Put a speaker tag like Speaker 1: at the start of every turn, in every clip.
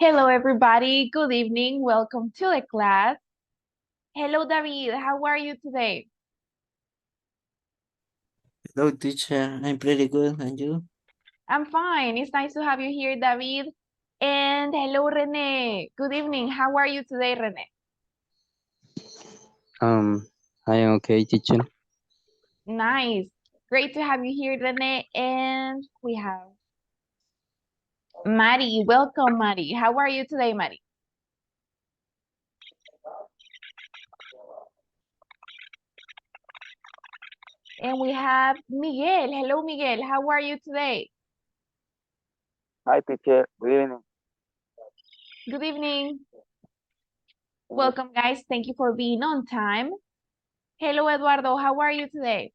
Speaker 1: Hello, everybody. Good evening. Welcome to the class. Hello, David. How are you today?
Speaker 2: Hello, teacher. I'm pretty good. And you?
Speaker 1: I'm fine. It's nice to have you here, David. And hello, Rene. Good evening. How are you today, Rene?
Speaker 3: Um, I am okay, teacher.
Speaker 1: Nice. Great to have you here, Rene. And we have Mari. Welcome, Mari. How are you today, Mari? And we have Miguel. Hello, Miguel. How are you today?
Speaker 4: Hi, teacher. Good evening.
Speaker 1: Good evening. Welcome, guys. Thank you for being on time. Hello, Eduardo. How are you today?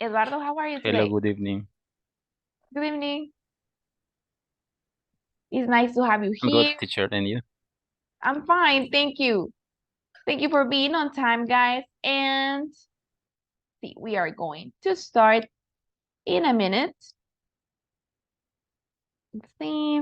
Speaker 1: Eduardo, how are you
Speaker 3: Hello,
Speaker 1: today?
Speaker 3: good evening.
Speaker 1: Good evening. It's nice to have you
Speaker 3: I'm good,
Speaker 1: here.
Speaker 3: teacher, and you?
Speaker 1: I'm fine, thank you. Thank you for being on time, guys. And see, we are going to start in a minute. Let's see.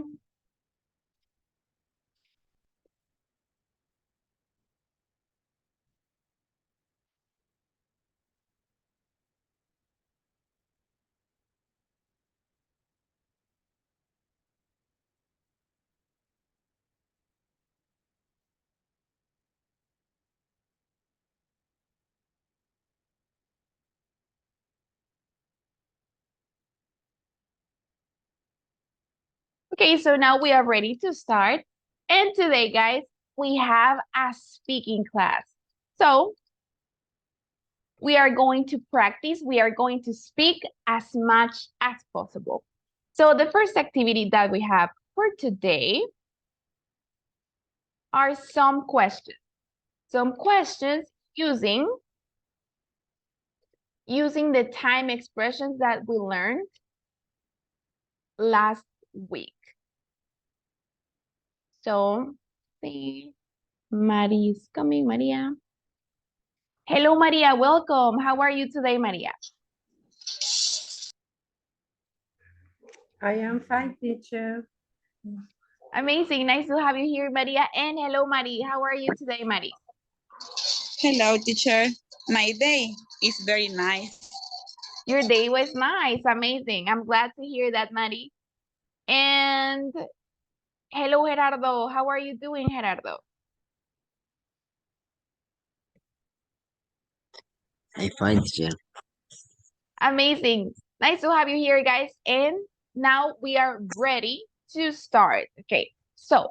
Speaker 1: Okay, so now we are ready to start. And today, guys, we have a speaking class. So we are going to practice, we are going to speak as much as possible. So the first activity that we have for today are some questions. Some questions using the time expressions that we learned last week. So, see, Maria is coming, Maria. Hello, Maria, welcome. How are you today, Maria?
Speaker 5: I am fine, teacher.
Speaker 1: Amazing, nice to have you here, Maria. And hello, Maria, how are you today, Maria?
Speaker 6: Hello, teacher. My day is very nice.
Speaker 1: Your day was nice, amazing. I'm glad to hear that, Maria. And hello, Gerardo. How are you doing, Gerardo?
Speaker 2: I'm fine, teacher.
Speaker 1: Amazing. Nice to have you here, guys. And now we are ready to start. Okay, so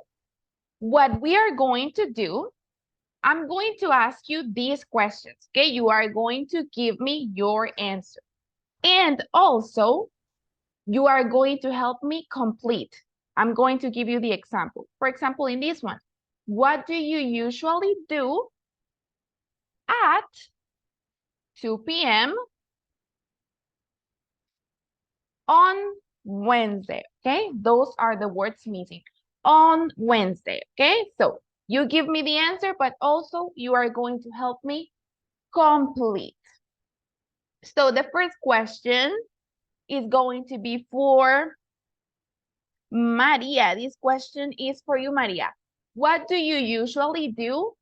Speaker 1: what we are going to do, I'm going to ask you these questions. Okay, you are going to give me your answer. And also, you are going to help me complete. I'm going to give you the example. For example, in this one, what do you usually do at 2 p.m. on Wednesday? Okay, those are the words missing. On Wednesday, okay? So you give me the answer, but also you are going to help me complete. So the first question is going to be for Maria. This question is for you, Maria. What do you usually do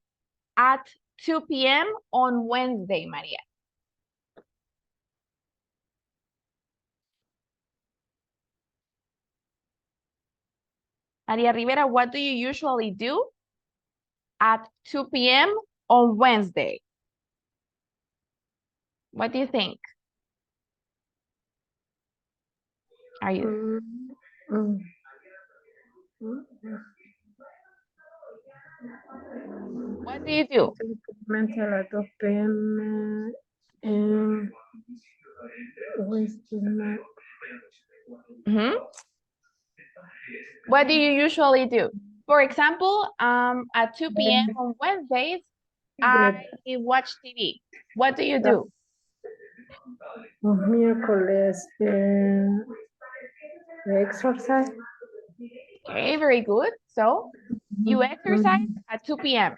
Speaker 1: at 2 p.m. on Wednesday, Maria? Maria Rivera, what do you usually do at 2 p.m. on Wednesday? What do you think? Are you?
Speaker 5: Mm,
Speaker 1: What do you do?
Speaker 5: Mental a las 2 p.m. en Wednesday night.
Speaker 1: What do you usually do? For example, at 2 p.m. on Wednesdays, I watch TV. What do you do?
Speaker 5: Los miércoles exercise.
Speaker 1: Okay, very good. So you exercise at 2 p.m.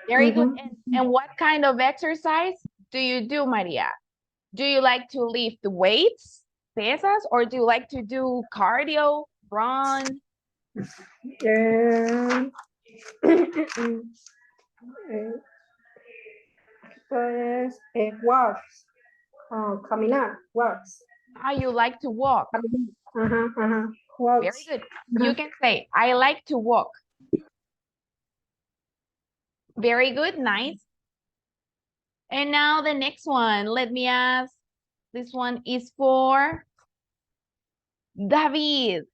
Speaker 1: Very good. And what kind of exercise do you do, Maria? Do you like to lift weights, pesas, or do you like to do cardio, run?
Speaker 5: Eh, pues, walks. Caminar, walks.
Speaker 1: You like to walk.
Speaker 5: Walks.
Speaker 1: Very good. You can say, I like to walk. Very good, nice. And now the next one, let me ask. This one is for David.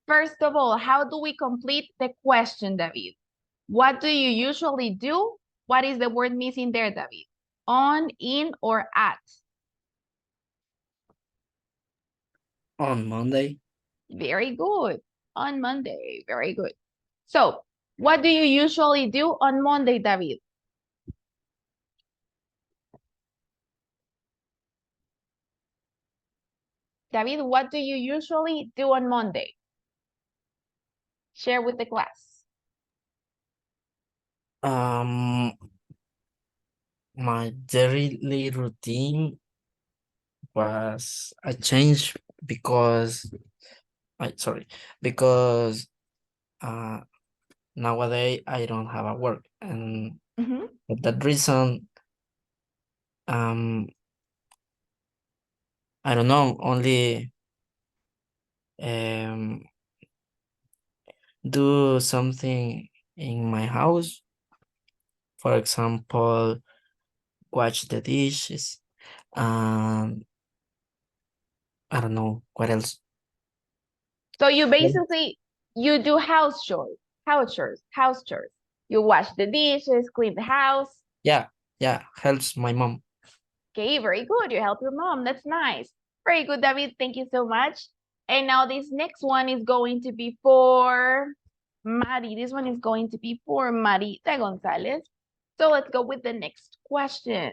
Speaker 1: First of all, how do we complete the question, David? What do you usually do? What is the word missing there, David? On, in, or at?
Speaker 2: On Monday.
Speaker 1: Very good. On Monday. Very good. So, what do you usually do on Monday, David? David, what do you usually do on Monday? Share with the class.
Speaker 2: My daily routine was a change because because nowadays I don't have a work, and for that reason I don't know, only do something in my house. For example, watch the dishes. I don't know what else.
Speaker 1: So you basically, you do house chores. You wash the dishes, clean the house.
Speaker 2: Yeah, helps my mom.
Speaker 1: Okay, very good. You help your mom. That's nice. Very good, David. Thank you so much. And now this next one is going to be for Mari. This one is going to be for Marita Gonzalez. So let's go with the next question.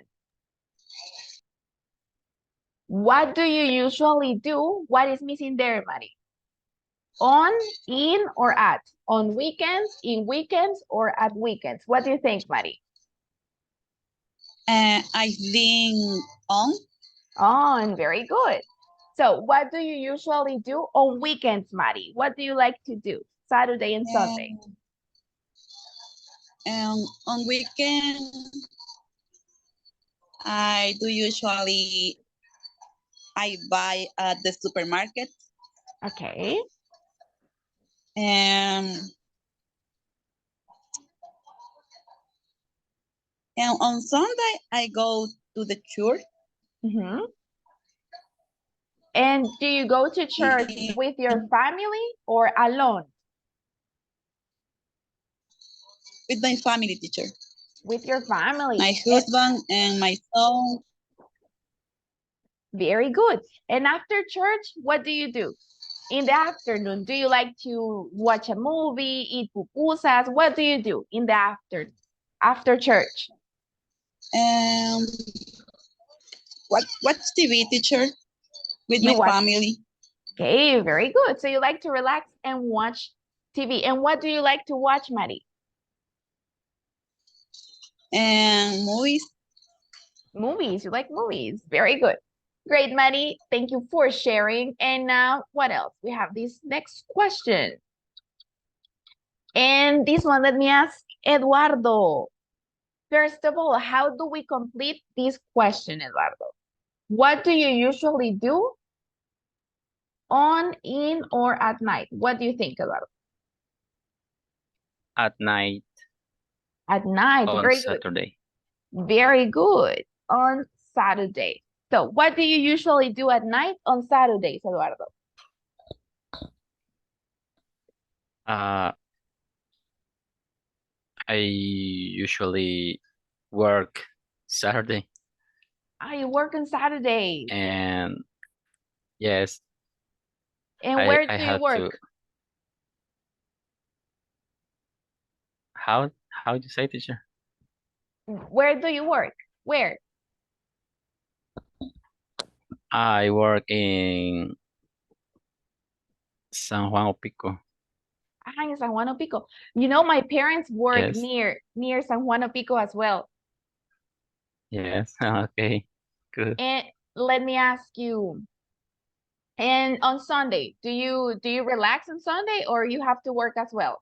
Speaker 1: What do you usually do? What is missing there, Mari? On, in, or at? On weekends, in weekends, or at weekends? What do you think, Mari?
Speaker 6: I think on.
Speaker 1: On, very good. So what do you usually do on weekends, Mari? What do you like to do? Saturday and Sunday.
Speaker 6: On weekend, I do usually, I buy at the supermarket.
Speaker 1: Okay.
Speaker 6: And on Sunday, I go to the church.
Speaker 1: And do you go to church with your family or alone?
Speaker 6: With my family, teacher.
Speaker 1: With your family.
Speaker 6: My husband and my son.
Speaker 1: Very good. And after church, what do you do? In the afternoon, do you like to watch a movie, eat pupusas? What do you do in the afternoon, after church?
Speaker 6: Watch TV, teacher, with
Speaker 1: You
Speaker 6: my
Speaker 1: watch
Speaker 6: family.
Speaker 1: Okay, very good. So you like to relax and watch TV. And what do you like to watch, Mari?
Speaker 6: And movies.
Speaker 1: Movies. You like movies. Very good. Great, Mari. Thank you for sharing. And now, what else? We have this next question. And this one, let me ask Eduardo. First of all, how do we complete this question, Eduardo? What do you usually do on, in, or at night? What do you think, Eduardo?
Speaker 3: At night.
Speaker 1: At night.
Speaker 3: On
Speaker 1: Very
Speaker 3: Saturday.
Speaker 1: good. Very good. On Saturday. So what do you usually do at night on Saturdays, Eduardo?
Speaker 3: I usually work Saturday.
Speaker 1: You work on Saturday.
Speaker 3: And yes.
Speaker 1: And where do you work?
Speaker 3: How do you say, teacher?
Speaker 1: Where do you work? Where?
Speaker 3: I work in San Juan Opico.
Speaker 1: In San Juan Opico. You know, my parents work
Speaker 3: Yes.
Speaker 1: near San Juan Opico as well.
Speaker 3: Yes. Okay. Good.
Speaker 1: And let me ask you, and on Sunday, do you relax on Sunday or you have to work as well?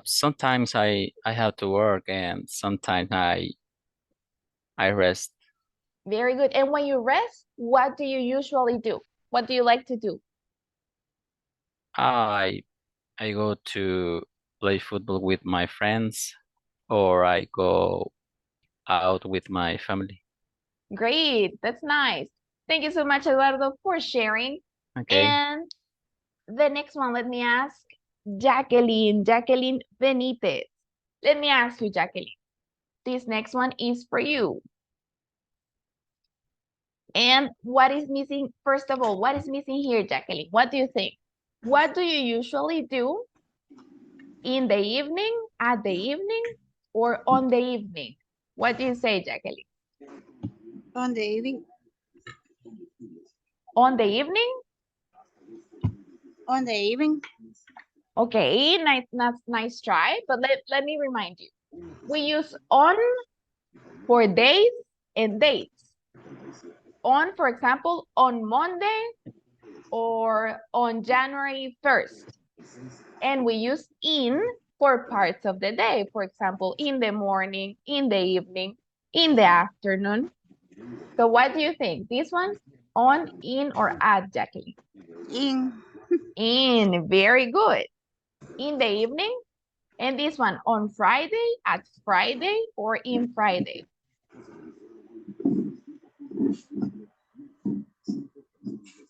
Speaker 3: Sometimes I have to work and sometimes I rest.
Speaker 1: Very good. And when you rest, what do you usually do? What do you like to do?
Speaker 3: I I go to play football with my friends or I go out with my family.
Speaker 1: Great. That's nice. Thank you so much, Eduardo, for sharing.
Speaker 3: Okay.
Speaker 1: And the next one, let me ask Jacqueline Benitez. Let me ask you, Jacqueline. This next one is for you. And what is missing? First of all, what is missing here, Jacqueline? What do you think? What do you usually do in the evening, at the evening, or on the evening? What do you say, Jacqueline?
Speaker 6: On the evening.
Speaker 1: On the evening?
Speaker 6: On the evening.
Speaker 1: Okay, nice try. But let me remind you. We use on for days and dates. On, for example, on Monday or on January 1st. And we use in for parts of the day. For example, in the morning, in the evening, in the afternoon. So what do you think? This one, on, in, or at, Jacqueline?
Speaker 6: In.
Speaker 1: In, very good. In the evening. And this one, on Friday, at Friday, or in Friday?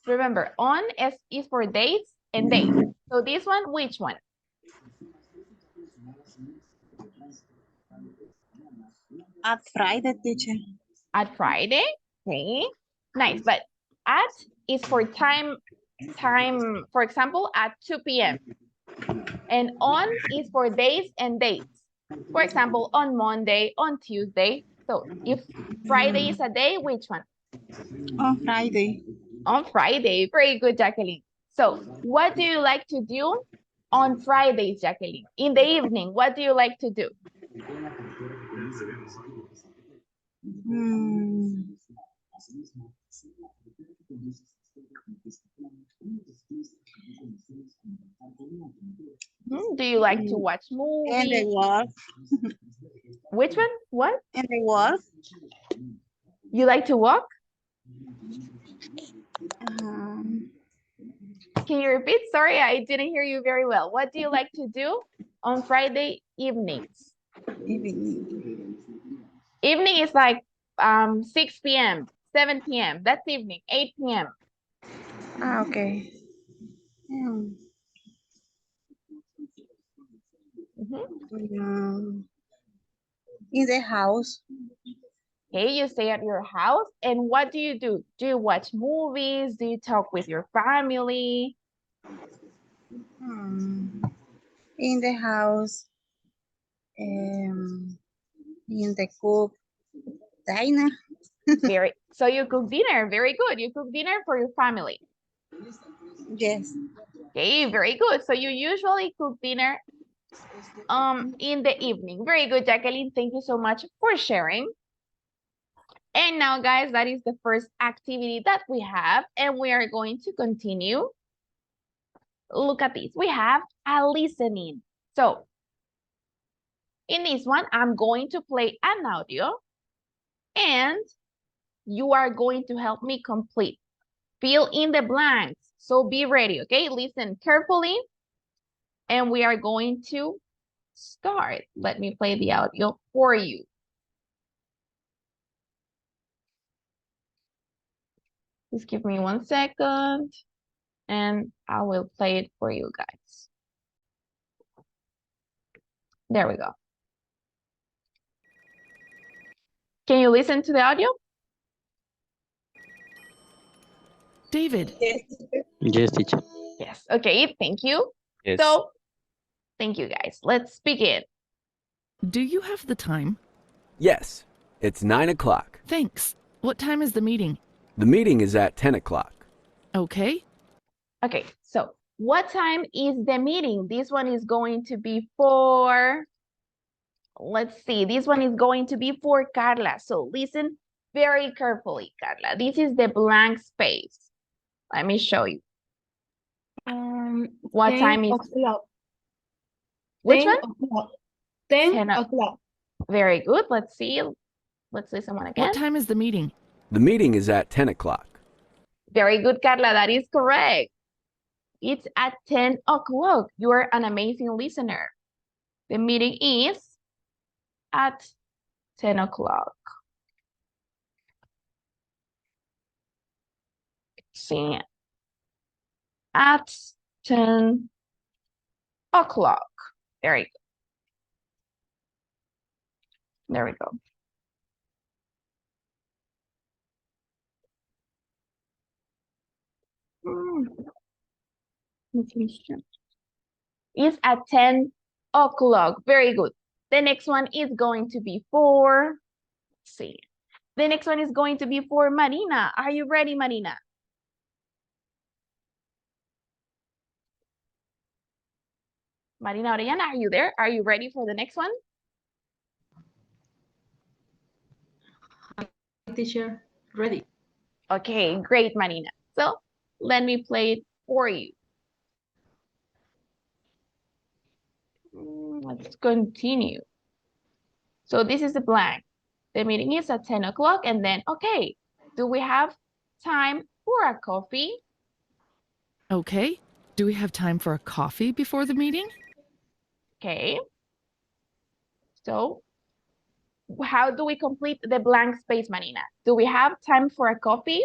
Speaker 1: Remember, on is for dates and days. So this one, which one?
Speaker 6: At Friday, teacher.
Speaker 1: At Friday, okay, nice. But at is for time, for example, at 2 p.m. And on is for days and dates. For example, on Monday, on Tuesday. So if Friday is a day, which one?
Speaker 6: On Friday.
Speaker 1: On Friday. Very good, Jacqueline. So what do you like to do on Fridays, Jacqueline? In the evening, what do you like to do? Do you like to watch movies?
Speaker 6: And the work.
Speaker 1: Which one? What?
Speaker 6: And the work.
Speaker 1: You like to walk? Can you repeat? Sorry, I didn't hear you very well. What do you like to do on Friday evenings? Evening is like 6 p.m., 7 p.m. That's evening, 8 p.m.
Speaker 6: Okay. In the house.
Speaker 1: Okay, you stay at your house, and what do you do? Do you watch movies? Do you talk with your family?
Speaker 6: In the house. In the cook dinner.
Speaker 1: So you cook dinner, very good. You cook dinner for your family.
Speaker 6: Yes.
Speaker 1: Okay, very good. So you usually cook dinner in the evening. Very good, Jacqueline. Thank you so much for sharing. And now, guys, that is the first activity that we have, and we are going to continue. Look at this. We have a listening. So in this one, I'm going to play an audio, and you are going to help me complete. Fill in the blanks. So be ready, okay? Listen carefully, and we are going to start. Let me play the audio for you. Just give me 1 second, and I will play it for you guys. There we go. Can you listen to the audio?
Speaker 7: David.
Speaker 3: Yes, teacher.
Speaker 1: Yes. Okay, thank you.
Speaker 3: Yes.
Speaker 1: So, thank you, guys. Let's begin.
Speaker 7: Do you have the time?
Speaker 8: Yes, it's 9 o'clock.
Speaker 7: Thanks. What time is the meeting?
Speaker 8: The meeting is at 10 o'clock.
Speaker 7: Okay.
Speaker 1: Okay, so what time is the meeting? This one is going to be for Let's see. This one is going to be for Carla. So listen very carefully, Carla. This is the blank space. Let me show you. What
Speaker 5: 10
Speaker 1: time is?
Speaker 5: o'clock.
Speaker 1: Which
Speaker 5: 10
Speaker 1: one?
Speaker 5: o'clock. 10
Speaker 1: 10
Speaker 5: o'clock.
Speaker 1: Very good. Let's see. Let's listen one again.
Speaker 7: What time is the meeting?
Speaker 8: The meeting is at 10 o'clock.
Speaker 1: Very good, Carla. That is correct. It's at 10 o'clock. You are an amazing listener. The meeting is at 10 o'clock. See, at 10 o'clock. Very good. There we go. It's at 10 o'clock. Very good. The next one is going to be for, let's see. The next one is going to be for Marina. Are you ready, Marina? Marina Orellana, are you there? Are you ready for the next one?
Speaker 5: Teacher, ready.
Speaker 1: Okay, great, Marina. So let me play it for you. Let's continue. So this is the blank. The meeting is at 10 o'clock and then, okay, do we have time for a coffee?
Speaker 7: Okay. Do we have time for a coffee before the meeting?
Speaker 1: Okay. So how do we complete the blank space, Marina? Do we have time for a coffee?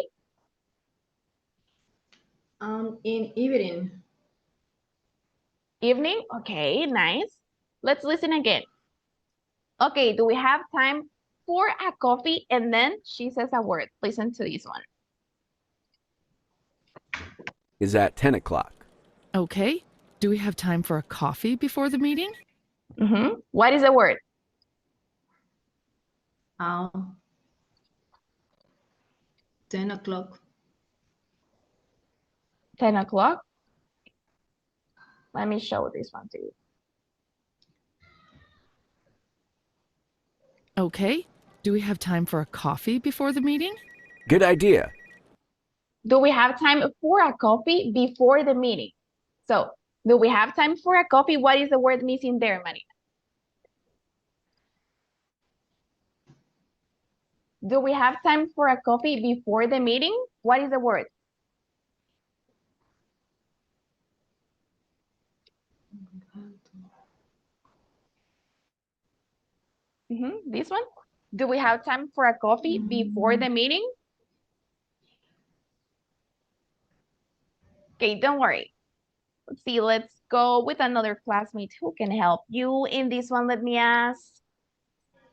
Speaker 5: In evening.
Speaker 1: Evening? Okay, nice. Let's listen again. Okay, do we have time for a coffee? And then she says a word. Listen to this one.
Speaker 8: Is at 10 o'clock.
Speaker 7: Okay. Do we have time for a coffee before the meeting?
Speaker 1: What is the word?
Speaker 5: 10 o'clock.
Speaker 1: 10 o'clock. Let me show this one to you.
Speaker 7: Okay. Do we have time for a coffee before the meeting?
Speaker 8: Good idea.
Speaker 1: Do we have time for a coffee before the meeting? So, do we have time for a coffee? What is the word missing there, Marina? Do we have time for a coffee before the meeting? What is the word? This one? Do we have time for a coffee before the meeting? Okay, don't worry. Let's see, let's go with another classmate who can help you in this one. Let me ask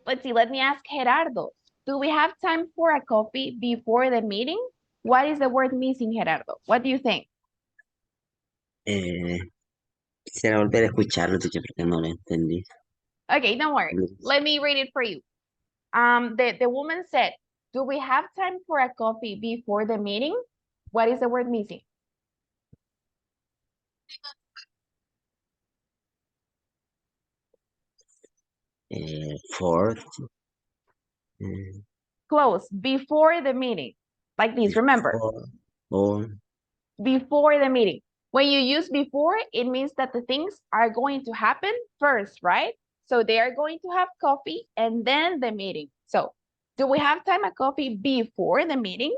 Speaker 1: Gerardo. Do we have time for a coffee before the meeting? What is the word missing, Gerardo? What do you think?
Speaker 9: Quisiera volver a escucharlo, teacher, porque no lo entendí.
Speaker 1: Okay, don't worry. Let me read it for you. The woman said, do we have time for a coffee before the meeting? What is the word missing?
Speaker 9: For
Speaker 1: Close, before the meeting. Like this, remember. Before the meeting. When you use before, it means that the things are going to happen first, right? So they are going to have coffee and then the meeting. So do we have time a coffee before the meeting?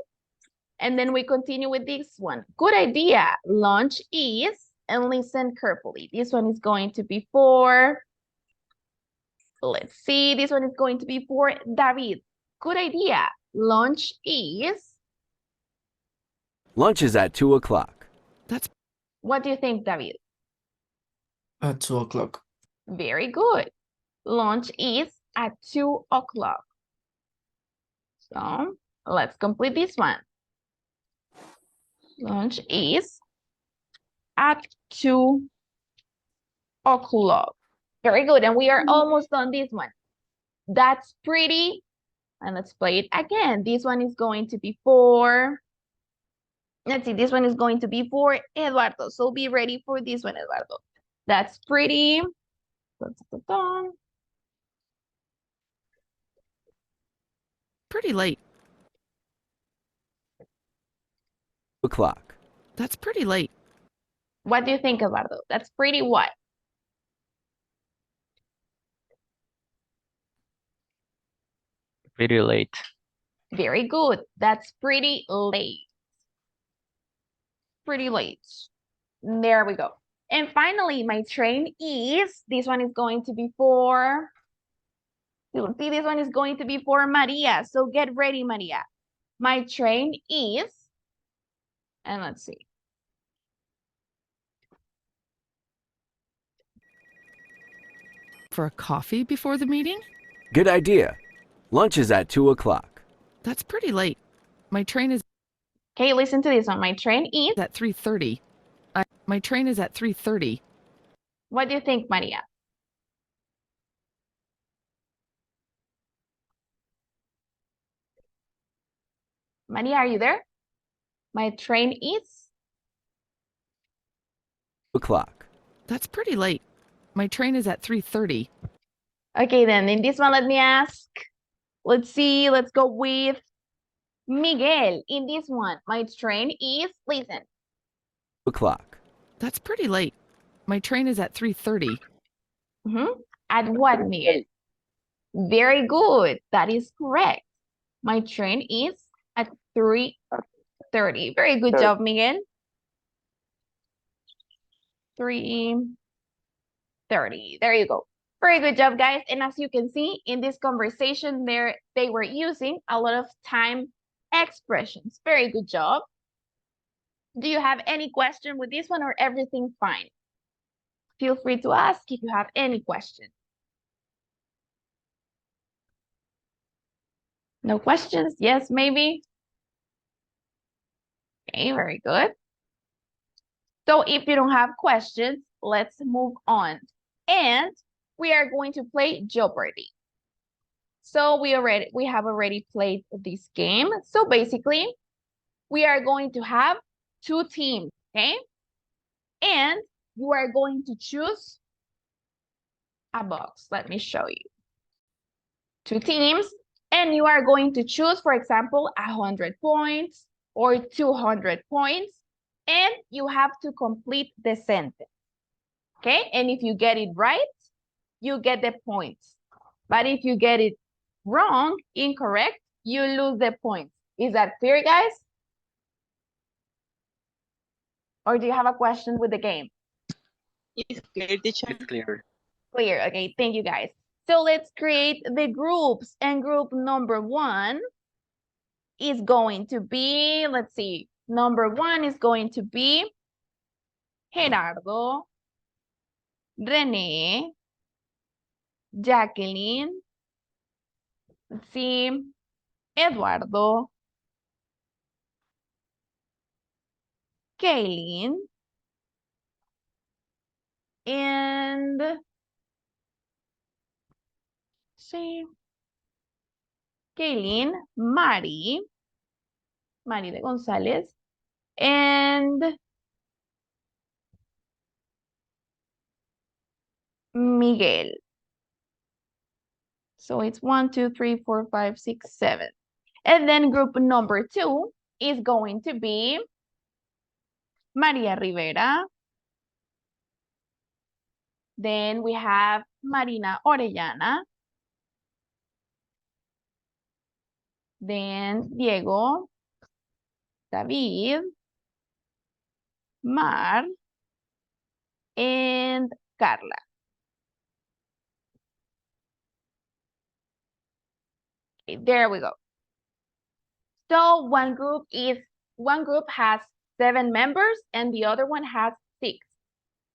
Speaker 1: And then we continue with this one. Good idea. Lunch is, and listen carefully. This one is going to be for, let's see, this one is going to be for David. Good idea. Lunch is?
Speaker 8: Lunch is at 2 o'clock.
Speaker 1: What do you think, David?
Speaker 2: At 2 o'clock.
Speaker 1: Very good. Lunch is at 2 o'clock. So let's complete this one. Lunch is at 2 o'clock. Very good. And we are almost done this one. That's pretty. And let's play it again. This one is going to be for, let's see, this one is going to be for Eduardo. So be ready for this one, Eduardo. That's pretty.
Speaker 7: pretty late.
Speaker 8: 2 o'clock.
Speaker 7: That's pretty late.
Speaker 1: What do you think, Eduardo? That's pretty what?
Speaker 3: Pretty late.
Speaker 1: Very good. That's pretty late. Pretty late. There we go. And finally, my train is, this one is going to be for, you'll see this one is going to be for Maria. So get ready, Maria. My train is, and let's see.
Speaker 7: For a coffee before the meeting?
Speaker 8: Good idea. Lunch is at 2 o'clock.
Speaker 7: That's pretty late. My train is
Speaker 1: Okay, listen to this one. My train is,
Speaker 7: at 3:30. My train is at 3:30.
Speaker 1: what do you think, Maria? Maria, are you there? My train is,
Speaker 8: 2 o'clock.
Speaker 7: That's pretty late. My train is at 3:30.
Speaker 1: okay, then in this one, let me ask. Let's see, let's go with Miguel. In this one, my train is, listen.
Speaker 8: 2 o'clock.
Speaker 7: That's pretty late. My train is at 3:30.
Speaker 1: At what, Miguel? Very good. That is correct. My train is at 3:30. Very good job, Miguel. 3:30. There you go. Very good job, guys. And as you can see in this conversation there, they were using a lot of time expressions. Very good job. Do you have any question with this one or everything fine? Feel free to ask if you have any question. No questions? Yes, maybe? Okay, very good. So if you don't have questions, let's move on. And we are going to play Jeopardy. So we have already played this game. So basically, we are going to have two teams, okay? And you are going to choose a box. Let me show you. Two teams, and you are going to choose, for example, 100 points or 200 points, and you have to complete the sentence, okay? And if you get it right, you get the points. But if you get it wrong, incorrect, you lose the points. Is that clear, guys? Or do you have a question with the game?
Speaker 6: It's clear, teacher.
Speaker 3: It's clear.
Speaker 1: Clear, okay, thank you, guys. So let's create the groups, and group number 1 is going to be, let's see, number 1 is going to be Gerardo, René, Jacqueline, let's see, Eduardo, Kaylin, and see, Kaylin, Mari de González, and Miguel. So it's 1, 2, 3, 4, 5, 6, 7. And then group number 2 is going to be Maria Rivera. Then we have Marina Orellana. Then Diego, David, Mar, and Carla. Okay, there we go. So one group has 7 members and the other one has 6.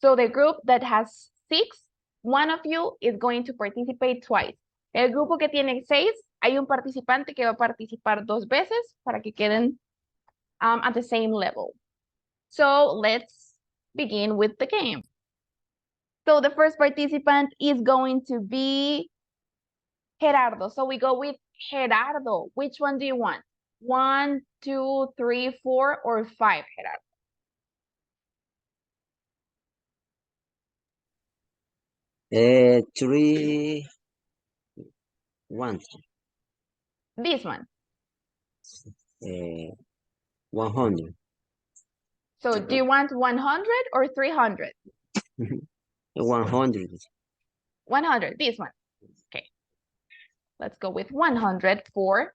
Speaker 1: So the group that has 6, one of you is going to participate twice. El grupo que tiene 6, hay un participante que va a participar 2 veces para que queden at the same level. So let's begin with the game. So the first participant is going to be Gerardo. So we go with Gerardo. Which one do you want? 1, 2, 3, 4, or 5,
Speaker 9: Gerardo? 3, 1.
Speaker 1: This one.
Speaker 9: 100.
Speaker 1: So do you want 100 or 300?
Speaker 9: 100.
Speaker 1: 100, this one. Okay. Let's go with 100 for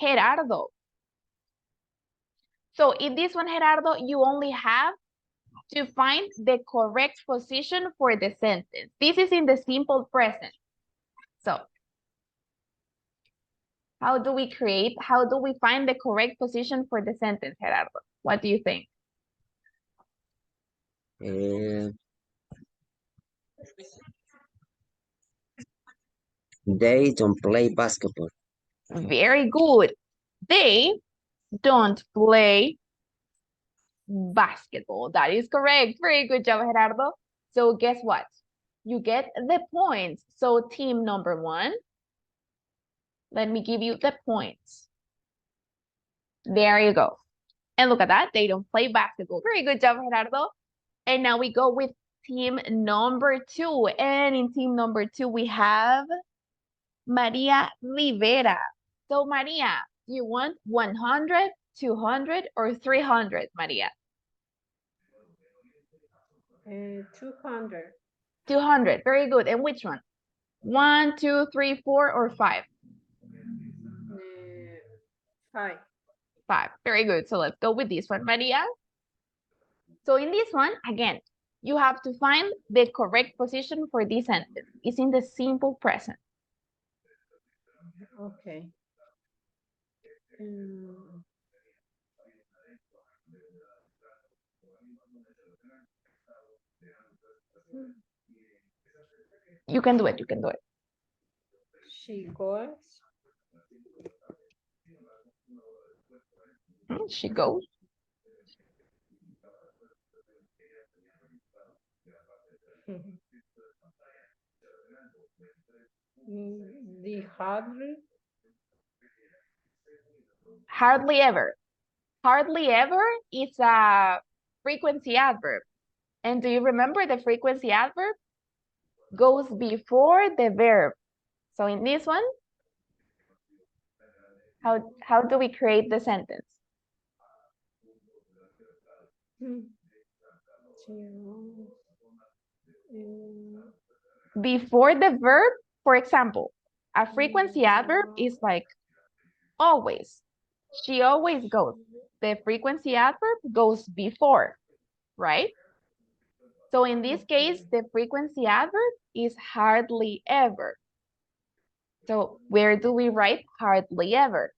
Speaker 1: Gerardo. So in this one, Gerardo, you only have to find the correct position for the sentence. This is in the simple present. So how do we find the correct position for the sentence, Gerardo? What do you think?
Speaker 9: They don't play basketball.
Speaker 1: Very good. They don't play basketball. That is correct. Very good job, Gerardo. So guess what? You get the points. So team number 1, let me give you the points. There you go. And look at that. They don't play basketball. Very good job, Gerardo. And now we go with team number 2. And in team number 2, we have Maria Rivera. So Maria, do you want 100, 200, or 300, Maria?
Speaker 5: 200.
Speaker 1: 200. Very good. And which one? 1, 2, 3, 4, or 5?
Speaker 5: 5.
Speaker 1: 5. Very good. So let's go with this one, Maria. So in this one, again, you have to find the correct position for this sentence. It's in the simple present.
Speaker 5: Okay.
Speaker 1: You can do it. You can do it.
Speaker 5: She goes.
Speaker 1: She goes.
Speaker 5: The hardly.
Speaker 1: Hardly ever. Hardly ever is a frequency adverb. And do you remember the frequency adverb? Goes before the verb. So in this one, how do we create the sentence? Before the verb, for example, a frequency adverb is like always. She always goes. The frequency adverb goes before, right? So in this case, the frequency adverb is hardly ever. So where do we write hardly ever?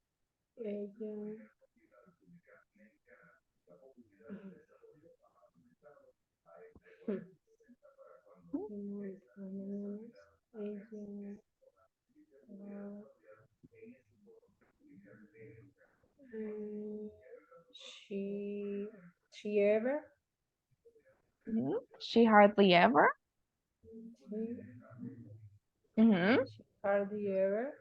Speaker 5: She ever.
Speaker 1: She hardly ever.
Speaker 5: She hardly ever.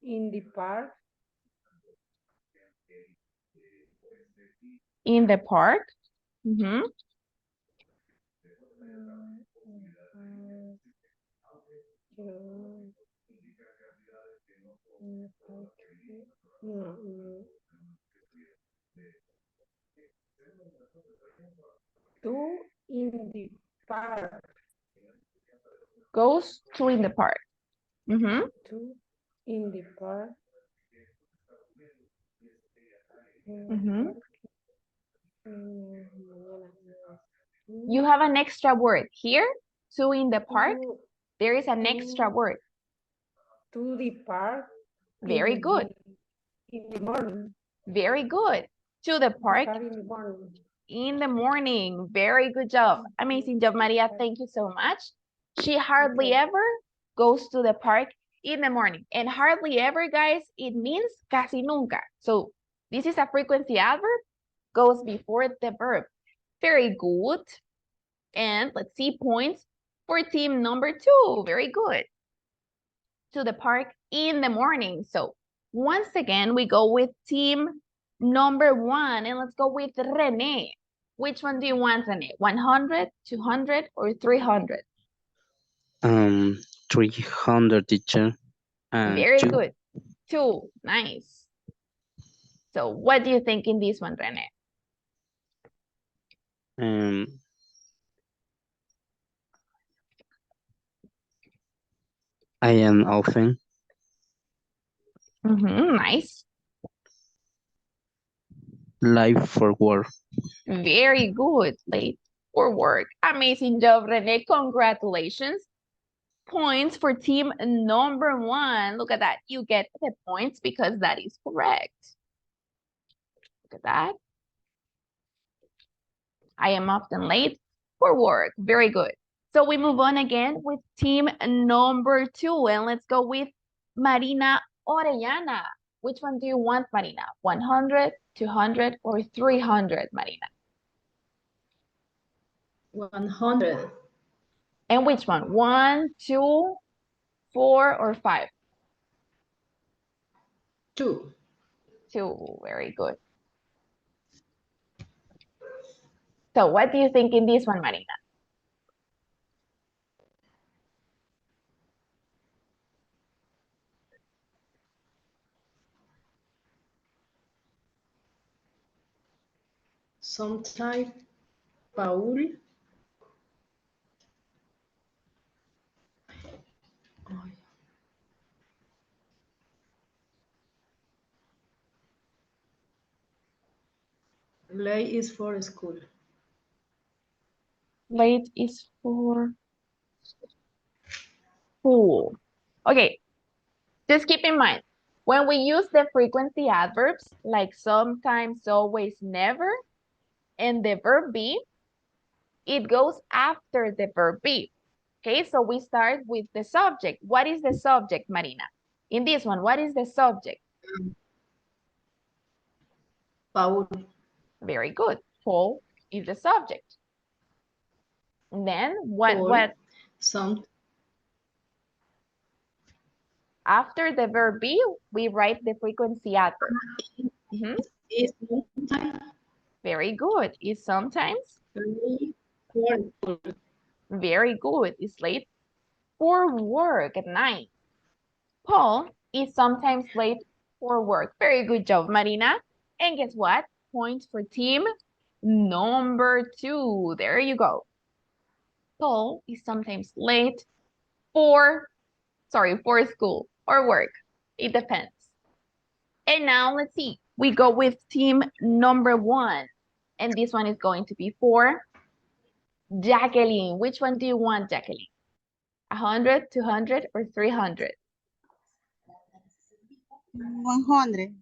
Speaker 5: In the park.
Speaker 1: In the park.
Speaker 5: To in the park.
Speaker 1: Goes to in the park.
Speaker 5: To in the park.
Speaker 1: You have an extra word here. To in the park. There is an extra word.
Speaker 5: To the park.
Speaker 1: Very good.
Speaker 5: In the morning.
Speaker 1: Very good. To the park.
Speaker 5: In the morning.
Speaker 1: In the morning. Very good job. Amazing job, Maria. Thank you so much. She hardly ever goes to the park in the morning. And hardly ever, guys, it means casi nunca. So this is a frequency adverb, goes before the verb. Very good. And let's see points for team number 2. Very good. To the park in the morning. So once again, we go with team number 1. And let's go with René. Which one do you want, René? 100, 200, or 300?
Speaker 9: 300, teacher.
Speaker 1: Very good. 2. Nice. So what do you think in this one, Rene?
Speaker 9: I am often.
Speaker 1: Nice.
Speaker 9: Live for work.
Speaker 1: Very good. Late for work. Amazing job, Rene. Congratulations. Points for team number 1. Look at that. You get the points because that is correct. Look at that. I am often late for work. Very good. So we move on again with team number 2. And let's go with Marina Orellana. Which one do you want, Marina? 100, 200, or 300, Marina?
Speaker 5: 100.
Speaker 1: And which one? 1, 2, 4, or 5?
Speaker 5: 2.
Speaker 1: 2. Very good. So what do you think in this one, Marina?
Speaker 5: Sometimes Paul. Late is for school.
Speaker 1: Late is for school. Okay, just keep in mind, when we use the frequency adverbs, like sometimes, always, never, and the verb be, it goes after the verb be. Okay, so we start with the subject. What is the subject, Marina? In this one, what is the subject?
Speaker 5: Paul.
Speaker 1: Very good. Paul is the subject. And then
Speaker 5: Paul.
Speaker 1: what?
Speaker 5: Some.
Speaker 1: After the verb be, we write the frequency adverb.
Speaker 5: Is sometimes.
Speaker 1: Very good. Is sometimes.
Speaker 5: For
Speaker 1: Very good. Is late for work at 9. Paul is sometimes late for work. Very good job, Marina. And guess what? Points for team number 2. There you go. Paul is sometimes late for school or work. It depends. And now let's see. We go with team number 1. And this one is going to be for Jacqueline. Which one do you want, Jacqueline? 100, 200, or 300?
Speaker 6: 100.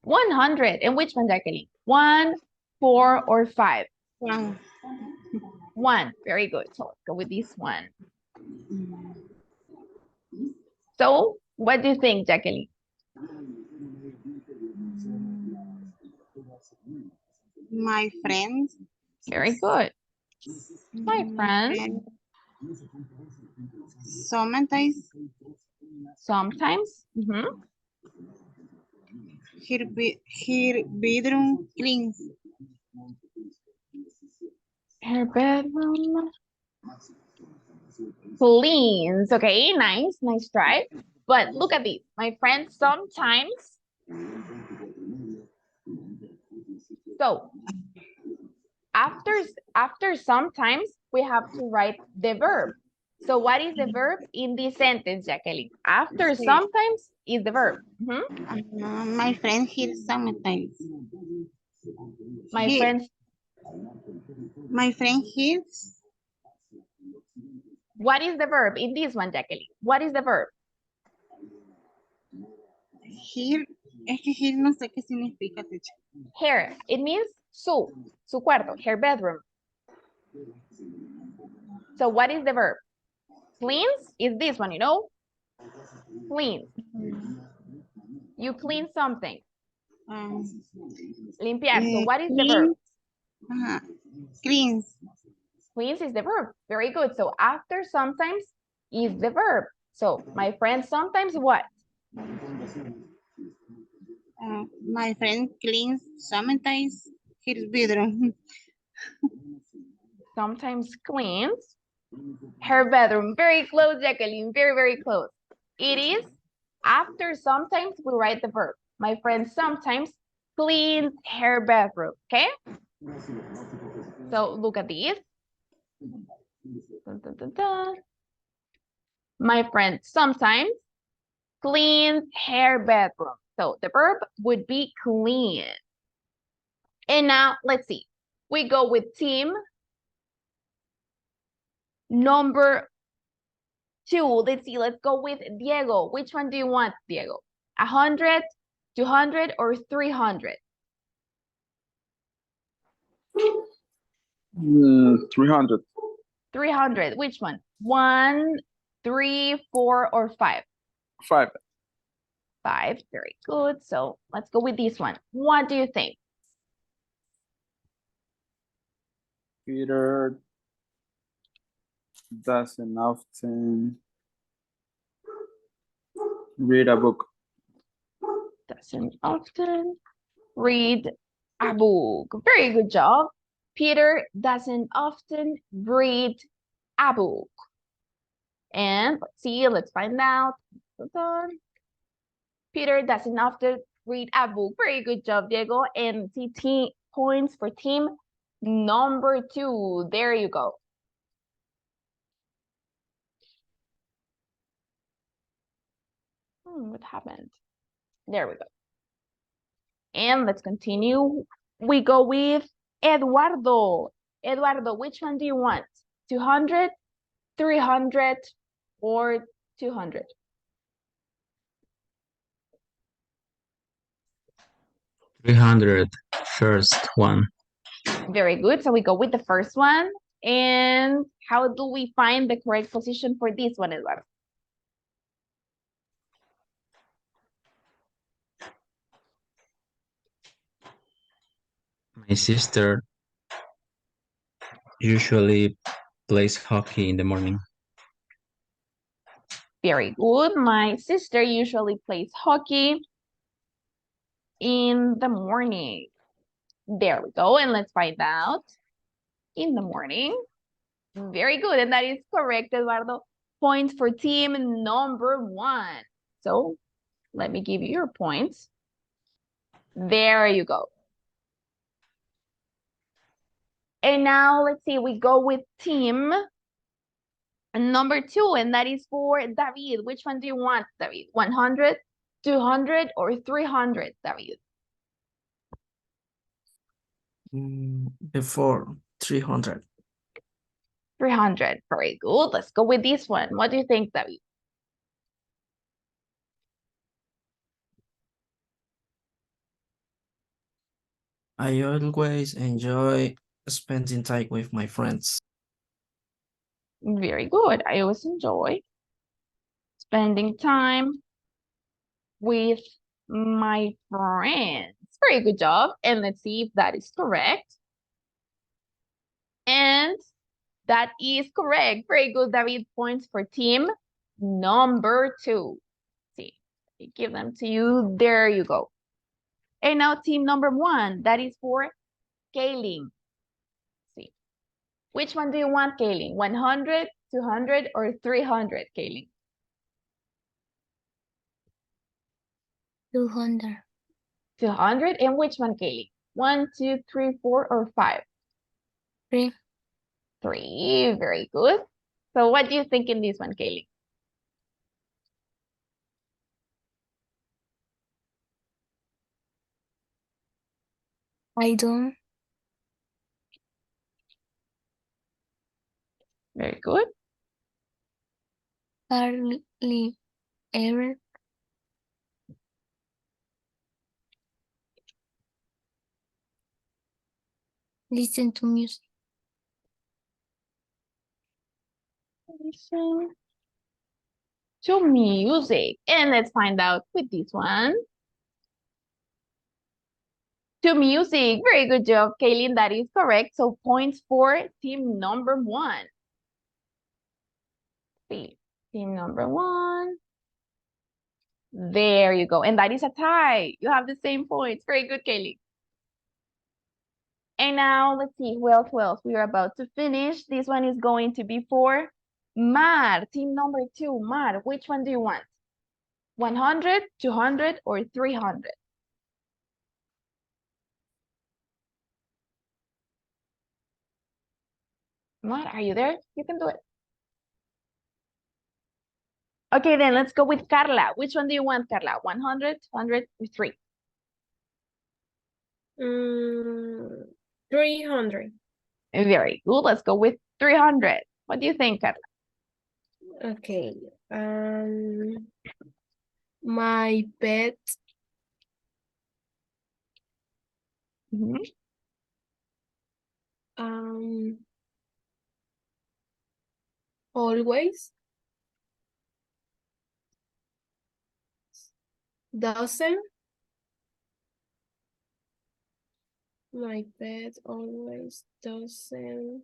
Speaker 1: 100. And which one, Jacqueline? 1, 4, or 5?
Speaker 6: 1.
Speaker 1: 1. Very good. So let's go with this one. So what do you think, Jacqueline?
Speaker 6: My friends.
Speaker 1: Very good. My friends.
Speaker 6: Sometimes.
Speaker 1: Sometimes.
Speaker 6: Her bedroom cleans.
Speaker 1: Her bedroom cleans. Okay, nice. Nice try. But look at this. My friend sometimes. So after sometimes, we have to write the verb. So what is the verb in this sentence, Jacqueline? After sometimes is the verb.
Speaker 6: My friend here sometimes.
Speaker 1: My friend hears. What is the verb in this one, Jacqueline? What is the verb?
Speaker 6: Here, es que here no sé qué significa, teacher.
Speaker 1: Her, it means su cuarto, her bedroom. So what is the verb? Cleans is this one, you know? Clean. You clean something. Limpiar. So what is the verb?
Speaker 6: Cleans.
Speaker 1: Cleans is the verb. Very good. So after sometimes is the verb. So my friend sometimes what?
Speaker 6: My friend cleans sometimes his bedroom.
Speaker 1: Sometimes cleans her bedroom. Very close, Jacqueline. Very, very close. It is After sometimes, we write the verb. My friend sometimes cleans her bathroom, okay? So look at these. Dun, dun, dun, dun. My friend sometimes cleans her bathroom. So the verb would be clean. And now let's see. We go with team number 2. Let's see. Let's go with Diego. Which one do you want, Diego? 100, 200, or 300?
Speaker 4: 300.
Speaker 1: 300. Which one? 1, 3, 4, or 5?
Speaker 4: 5.
Speaker 1: 5. Very good. So let's go with this one. What do you think?
Speaker 4: Peter doesn't often read a book.
Speaker 1: Doesn't often read a book. Very good job. Peter doesn't often read a book. And let's see, let's find out. Peter doesn't often read a book. Very good job, Diego. And see points for team number 2. There you go. What happened? There we go. And let's continue. We go with Eduardo. Eduardo, which one do you want? 200, 300, or 200?
Speaker 3: 300, first one.
Speaker 1: Very good. So we go with the first one. And how do we find the correct position for this one, Eduardo?
Speaker 3: My sister usually plays hockey in the morning.
Speaker 1: Very good. My sister usually plays hockey in the morning. There we go. And let's find out. In the morning. Very good. And that is correct, Eduardo. Points for team number 1. So let me give you your points. There you go. And now let's see, we go with team number 2, and that is for David. Which one do you want, David? 100, 200, or 300, David?
Speaker 2: Before 300.
Speaker 1: 300. Very good. Let's go with this one. What do you think, David?
Speaker 2: I always enjoy spending time with my friends.
Speaker 1: Very good. I always enjoy spending time with my friends. Very good job. And let's see if that is correct. And that is correct. Very good, David. Points for team number 2. See, I give them to you. There you go. And now team number 1. That is for Kaylin. See, which one do you want, Kaylin? 100, 200, or 300, Kaylin?
Speaker 10: 200.
Speaker 1: 200. And which one, Kaylin? 1, 2, 3, 4, or 5?
Speaker 10: 3.
Speaker 1: 3. Very good. So what do you think in this one, Kaylin?
Speaker 10: I don't.
Speaker 1: Very good.
Speaker 10: Hardly ever. Listen to music.
Speaker 1: Listen to music. And let's find out with this one. To music. Very good job, Kaylin. That is correct. So points for team number 1. See, team number 1. There you go. And that is a tie. You have the same points. Very good, Kaylin. And now let's see who else. We are about to finish. This one is going to be for Mar, team number 2. Mar, which one do you want? 100, 200, or 300? What? Are you there? You can do it. Okay, then let's go with Carla. Which one do you want, Carla? 100, 200, or 3?
Speaker 5: 300.
Speaker 1: Very good. Let's go with 300. What do you think, Carla?
Speaker 5: Okay. My pet
Speaker 1: Mhm.
Speaker 5: always doesn't. My pet always doesn't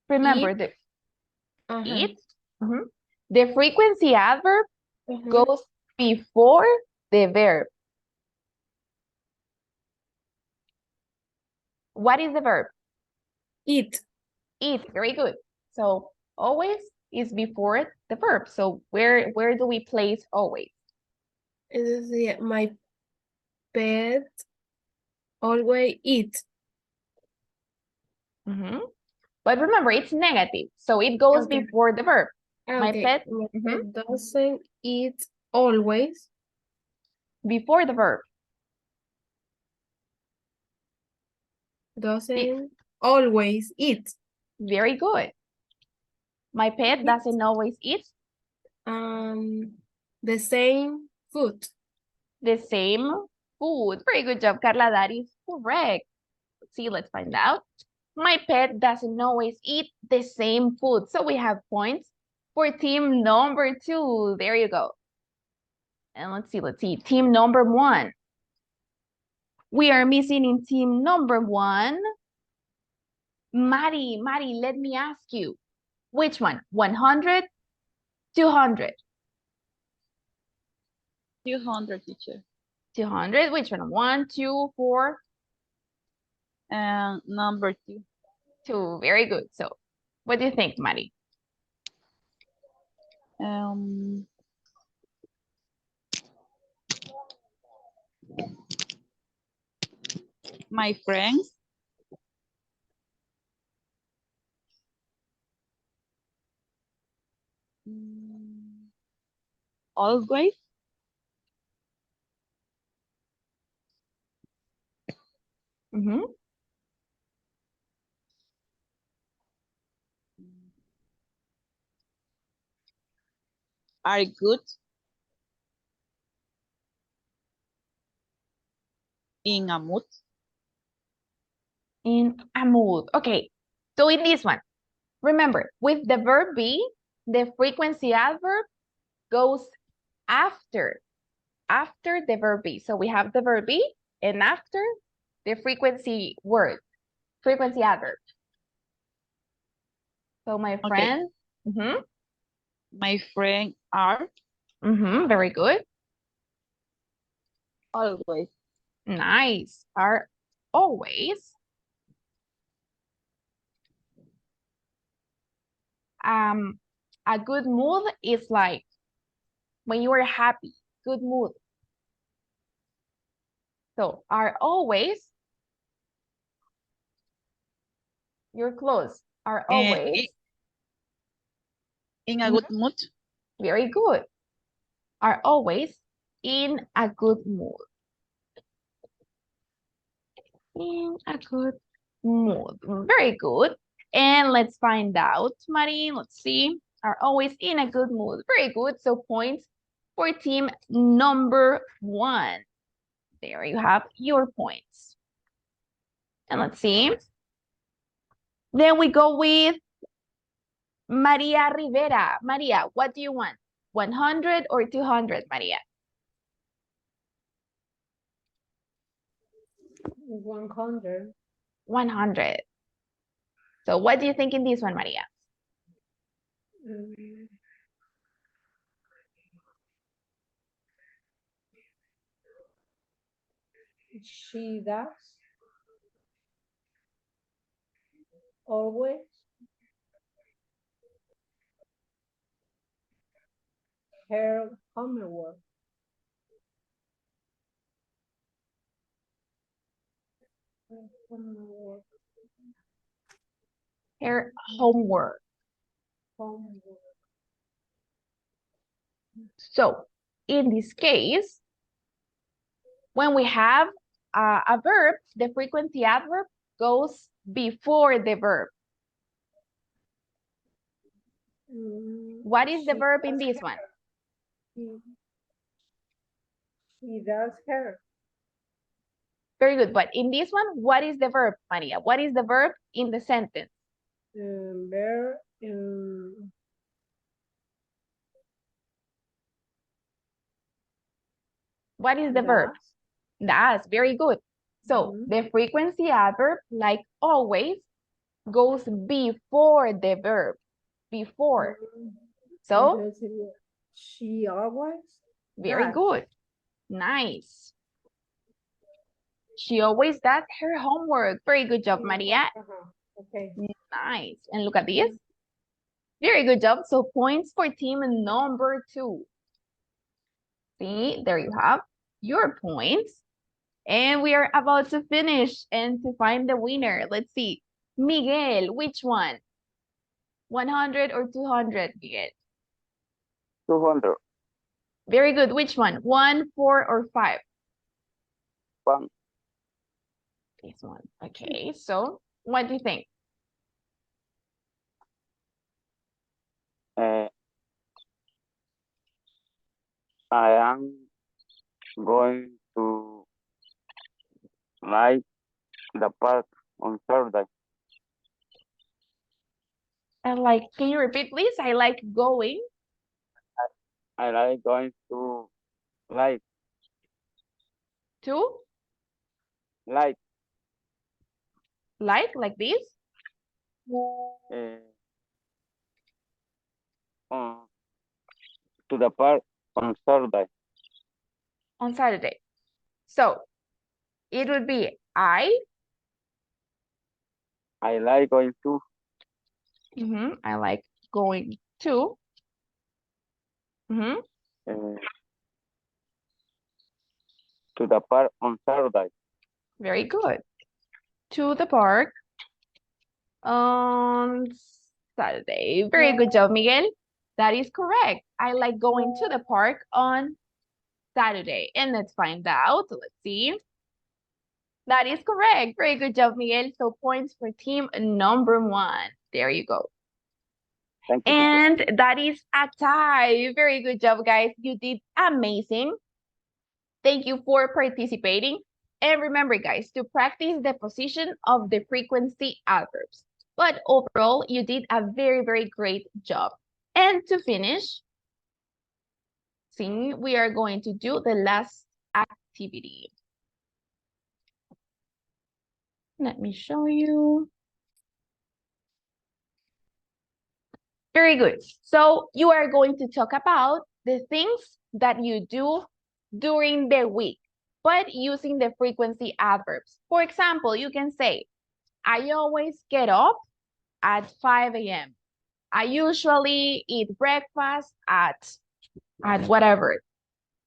Speaker 1: Remember
Speaker 5: eat.
Speaker 1: the
Speaker 5: Uh-huh.
Speaker 1: eat. Mhm. The frequency adverb
Speaker 5: Uh-huh.
Speaker 1: goes before the verb. What is the verb?
Speaker 5: Eat.
Speaker 1: Eat. Very good. So always is before the verb. So where do we place always?
Speaker 5: It is my pet always eat.
Speaker 1: Mhm. But remember, it's negative. So it goes
Speaker 5: Okay.
Speaker 1: before the verb. My
Speaker 5: Okay.
Speaker 1: pet
Speaker 5: My
Speaker 1: Mhm.
Speaker 5: pet doesn't eat always.
Speaker 1: before the verb.
Speaker 5: Doesn't always eat.
Speaker 1: Very good. My pet
Speaker 5: Eat.
Speaker 1: doesn't always eat
Speaker 5: The same food.
Speaker 1: the same food. Very good job, Carla. That is correct. Let's see, let's find out. My pet doesn't always eat the same food. So we have points for team number 2. There you go. And let's see. Team number 1. We are missing in team number 1. Mari, let me ask you. Which one? 100, 200?
Speaker 6: 200, teacher.
Speaker 1: 200, which one? 1, 2, 4?
Speaker 6: And number 2.
Speaker 1: 2, very good. So what do you think, Mari?
Speaker 6: My friends always
Speaker 1: Mm-hmm.
Speaker 6: are good in a mood.
Speaker 1: In a mood. Okay, so in this one, remember, with the verb be, the frequency adverb goes after the verb be. So we have the verb be, and after the frequency adverb. So my friend,
Speaker 6: My friend are
Speaker 1: very good.
Speaker 6: always
Speaker 1: Nice. Are always. A good mood is like when you are happy, good mood. So are always, you're close, are always.
Speaker 6: in a good mood.
Speaker 1: Very good. Are always in a good mood. In a good mood. Very good. And let's find out, Marie. Let's see. Are always in a good mood. Very good. So points for team number 1. There you have your points. And let's see. Then we go with Maria Rivera. Maria, what do you want? 100 or 200, Maria?
Speaker 5: 100.
Speaker 1: 100. So what do you think in this one, Maria?
Speaker 5: She does always her Homework. Homework.
Speaker 1: Her homework.
Speaker 5: Homework.
Speaker 1: So in this case, when we have a verb, the frequency adverb goes before the verb. What is the
Speaker 5: She
Speaker 1: verb in
Speaker 5: does
Speaker 1: this
Speaker 5: her.
Speaker 1: one?
Speaker 5: He does her.
Speaker 1: Very good. But in this one, what is the verb, Maria? What is the verb in the sentence?
Speaker 5: There.
Speaker 1: What is the verb? That's very good. So the frequency adverb, like always, goes before the verb. Before. So
Speaker 5: Entonces, she always.
Speaker 1: very
Speaker 5: does.
Speaker 1: good. Nice. She always does her homework. Very good job, Maria.
Speaker 5: Okay.
Speaker 1: Nice. And look at this. Very good job. So points for team number 2. See, there you have your points. And we are about to finish and to find the winner. Let's see. Miguel, which one? 100 or 200, Miguel?
Speaker 4: 200.
Speaker 1: Very good. Which one? 1, 4, or 5?
Speaker 4: 1.
Speaker 1: This one. Okay, so what do you think?
Speaker 4: I am going to like the park on Saturday.
Speaker 1: And like, can you repeat, please? I like going.
Speaker 4: I like going to like
Speaker 1: To?
Speaker 4: like
Speaker 1: Like this?
Speaker 4: to the park on Saturday.
Speaker 1: On Saturday. So, it would be I
Speaker 4: like going to
Speaker 1: I like going to.
Speaker 4: to the park on Saturday.
Speaker 1: Very good. To the park on Saturday. Very good job, Miguel. That is correct. I like going to the park on Saturday. And let's find out. Let's see. That is correct. Very good job, Miguel. So points for team number 1. There you go.
Speaker 4: Thank you.
Speaker 1: And that is a tie. Very good job, guys. You did amazing. Thank you for participating. And remember, guys, to practice the position of the frequency adverbs. But overall, you did a very, very great job. And to finish, see, we are going to do the last activity. Let me show you. Very good. So you are going to talk about the things that you do during the week, but using the frequency adverbs. For example, you can say, I always get up at 5 a.m. I usually eat breakfast at whatever.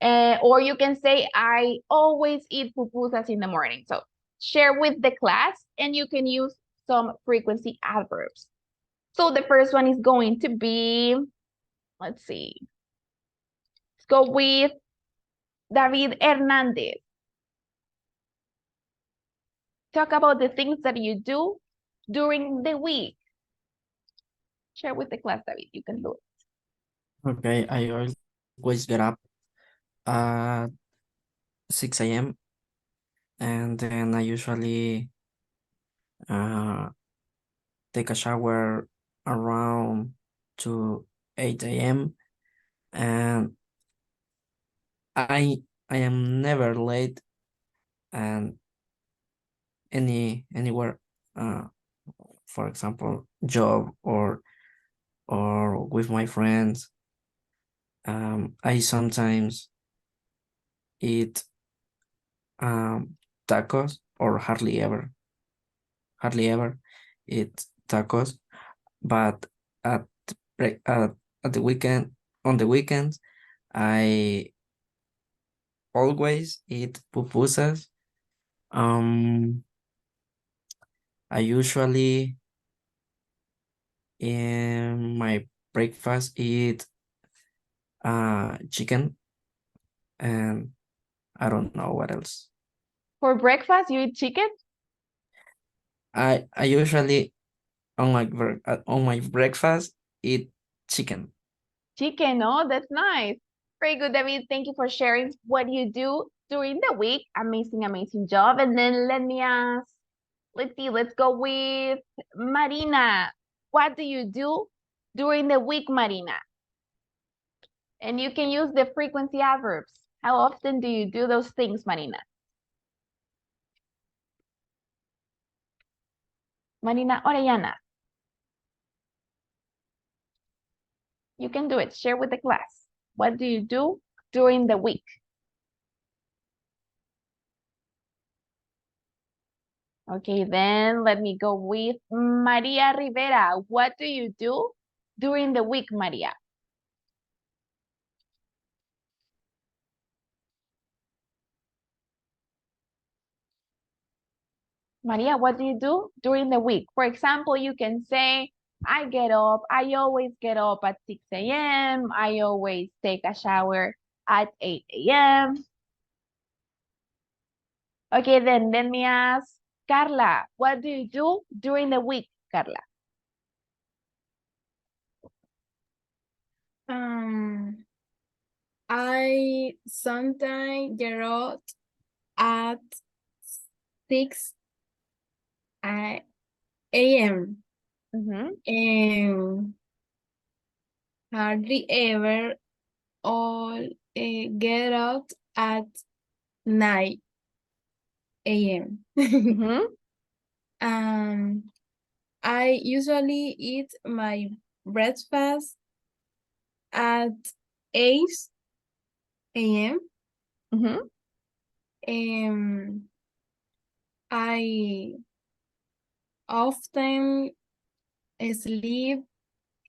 Speaker 1: Or you can say, I always eat pupusas in the morning. So share with the class and you can use some frequency adverbs. So the first one is going to be, let's see. Let's go with David Hernandez. Talk about the things that you do during the week. Share with the class, David. You can do it.
Speaker 2: Okay, I always get up at 6 a.m. and then I usually take a shower around to 8 a.m. and I am never late and anywhere, for example, job or with my friends. I sometimes eat tacos or hardly ever eat tacos, but at the weekend, on the weekends, I always eat pupusas. I usually in my breakfast eat chicken, and I don't know what else.
Speaker 1: For breakfast, you eat chicken?
Speaker 2: I usually on my breakfast eat chicken.
Speaker 1: Chicken, oh, that's nice. Very good, David. Thank you for sharing what you do during the week. Amazing, amazing job. And then let me ask, let's see, let's go with Marina. What do you do during the week, Marina? And you can use the frequency adverbs. How often do you do those things, Marina? Marina Orellana. You can do it. Share with the class. What do you do during the week? Okay, then let me go with Maria Rivera. What do you do during the week, Maria? Maria, what do you do during the week? For example, you can say, I always get up at 6 a.m. I always take a shower at 8 a.m. Okay, then let me ask Carla, what do you do during the week, Carla?
Speaker 5: I sometimes get up at 6 a.m. and hardly ever all get out at 9 a.m. I usually eat my breakfast at 8 a.m. I often sleep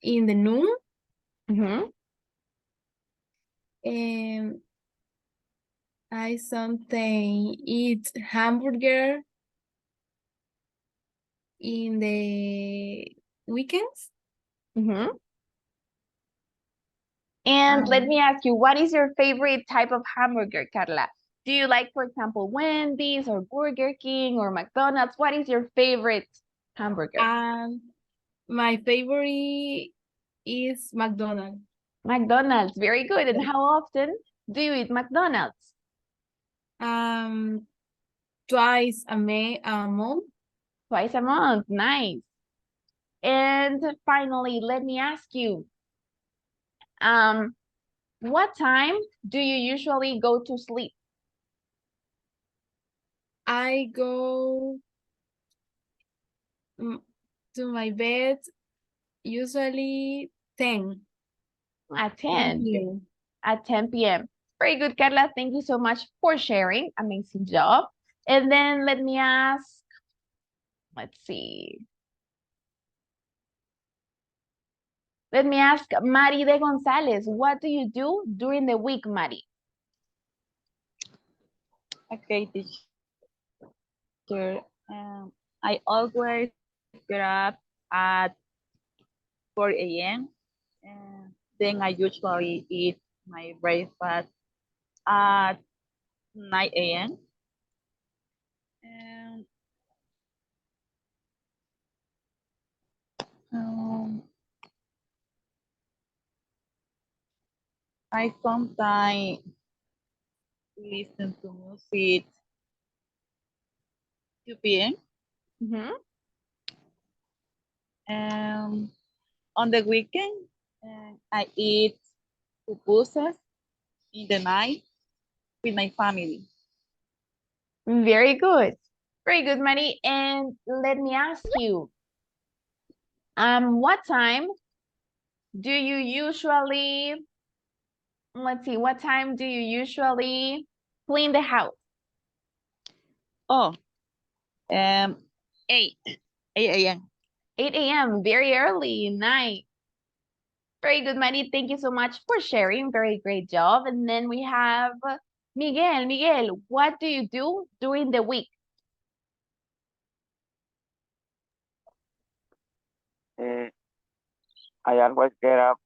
Speaker 5: in the noon. I sometimes eat hamburger in the weekends.
Speaker 1: And let me ask you, what is your favorite type of hamburger, Carla? Do you like, for example, Wendy's or Burger King or McDonald's? What is your favorite hamburger?
Speaker 5: My favorite is McDonald's.
Speaker 1: McDonald's, very good. And how often do you eat McDonald's?
Speaker 5: Twice a month.
Speaker 1: Twice a month, nice. And finally, let me ask you, what time do you usually go to sleep?
Speaker 5: I go to my bed usually 10.
Speaker 1: At 10.
Speaker 5: p.m.
Speaker 1: At 10 p.m. Very good, Carla. Thank you so much for sharing. Amazing job. And then let me ask, let's see. Let me ask Mari de Gonzalez, what do you do during the week, Mari?
Speaker 6: Okay, teacher. I always get up at 4 a.m. and then I usually eat my breakfast at 9 a.m. And I sometimes listen to music 2 p.m. On the weekend, I eat pupusas in the night with my family.
Speaker 1: Very good. Very good, Mari. And let me ask you, what time do you usually, let's see, what time do you usually clean the house?
Speaker 6: Oh, 8 a.m.
Speaker 1: 8 a.m., very early, night. Very good, Mari. Thank you so much for sharing. Very great job. And then we have Miguel. Miguel, what do you do during the week?
Speaker 4: I always get up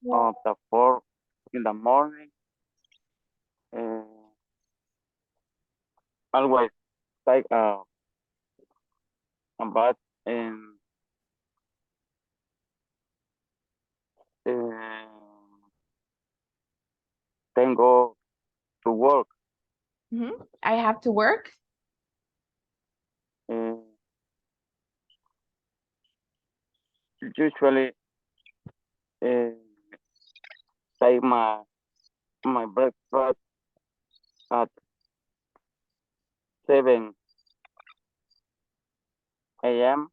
Speaker 4: on the 4 in the morning. Always take a bath and then go to work.
Speaker 1: I have to work.
Speaker 4: Usually take my breakfast at 7 a.m.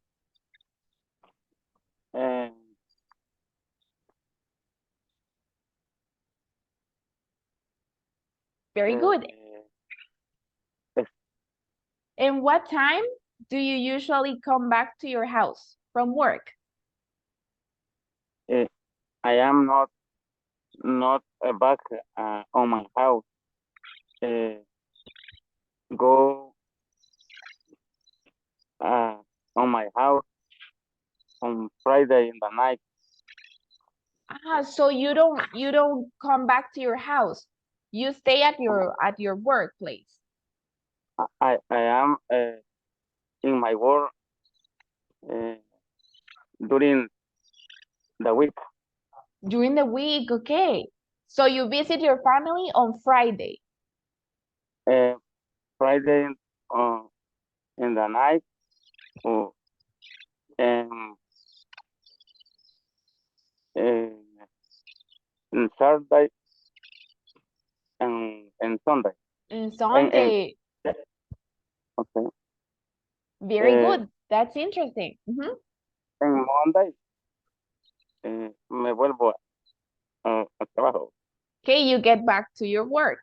Speaker 4: and
Speaker 1: Very good. And what time do you usually come back to your house from work?
Speaker 4: I am not back on my house. Go on my house on Friday in the night.
Speaker 1: So you don't come back to your house. You stay at your workplace.
Speaker 4: I am in my work during the week.
Speaker 1: During the week, okay. So you visit your family on Friday.
Speaker 4: Friday in the night, and Saturday and Sunday.
Speaker 1: And Sunday.
Speaker 4: Okay.
Speaker 1: Very good. That's interesting.
Speaker 4: En Monday me vuelvo a trabajo.
Speaker 1: Okay, you get back to your work.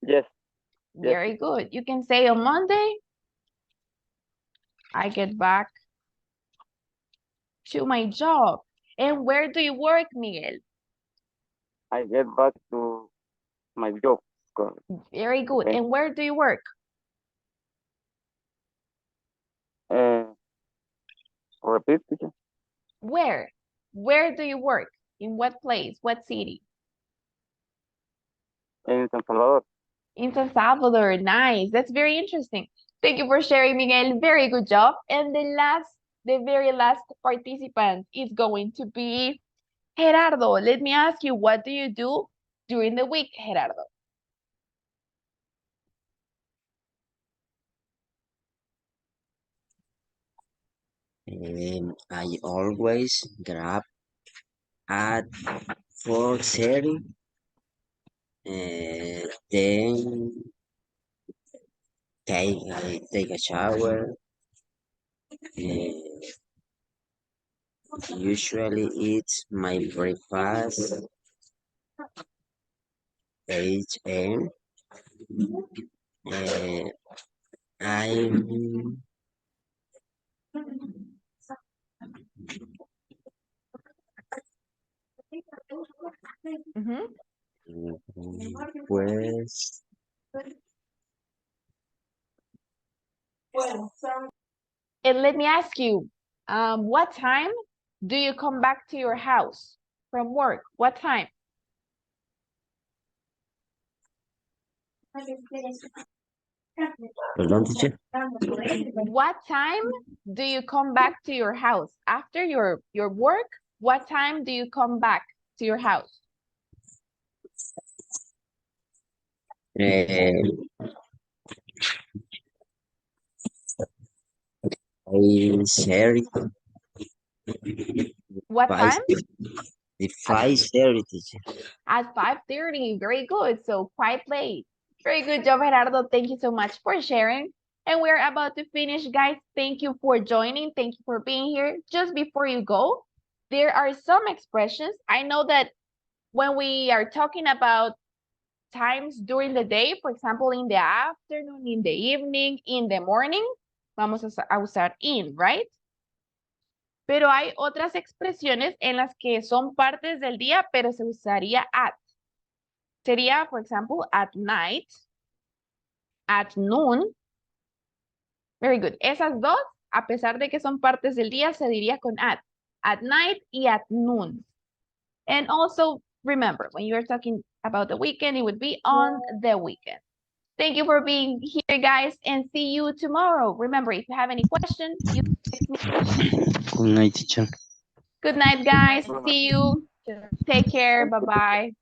Speaker 4: Yes.
Speaker 1: Very good. You can say on Monday, I get back to my job. And where do you work, Miguel?
Speaker 4: I get back to my job.
Speaker 1: Very good. And where do you work?
Speaker 4: Repeat, teacher.
Speaker 1: Where? Where do you work? In what place? What city?
Speaker 4: In San Salvador.
Speaker 1: In San Salvador. Nice. That's very interesting. Thank you for sharing, Miguel. Very good job. And the very last participant is going to be Gerardo. Let me ask you, what do you do during the week, Gerardo?
Speaker 9: I always get up at 4:30, and then I take a shower. Usually eat my breakfast 8 a.m. I'm pues
Speaker 1: And let me ask you, what time do you come back to your house from work? What time?
Speaker 9: Perdón, teacher.
Speaker 1: What time do you come back to your house? After your work, what time do you come back to your house?
Speaker 9: I share
Speaker 1: What time?
Speaker 9: The 5:30, teacher.
Speaker 1: At 5:30. Very good. So quite late. Very good job, Gerardo. Thank you so much for sharing. And we're about to finish, guys. Thank you for joining. Thank you for being here. Just before you go, there are some expressions. I know that when we are talking about times during the day, for example, in the afternoon, in the evening, in the morning, vamos a usar in, right? Pero hay otras expresiones en las que son partes del día, pero se usaría at. Sería, for example, at night, at noon. Very good. Esas dos, a pesar de que son partes del día, se diría con at night y at noon. And also, remember, when you're talking about the weekend, it would be on the weekend. Thank you for being here, guys, and see you tomorrow. Remember, if you have any questions, you
Speaker 9: Good night, teacher.
Speaker 1: good night, guys. See you. Take care. Bye-bye.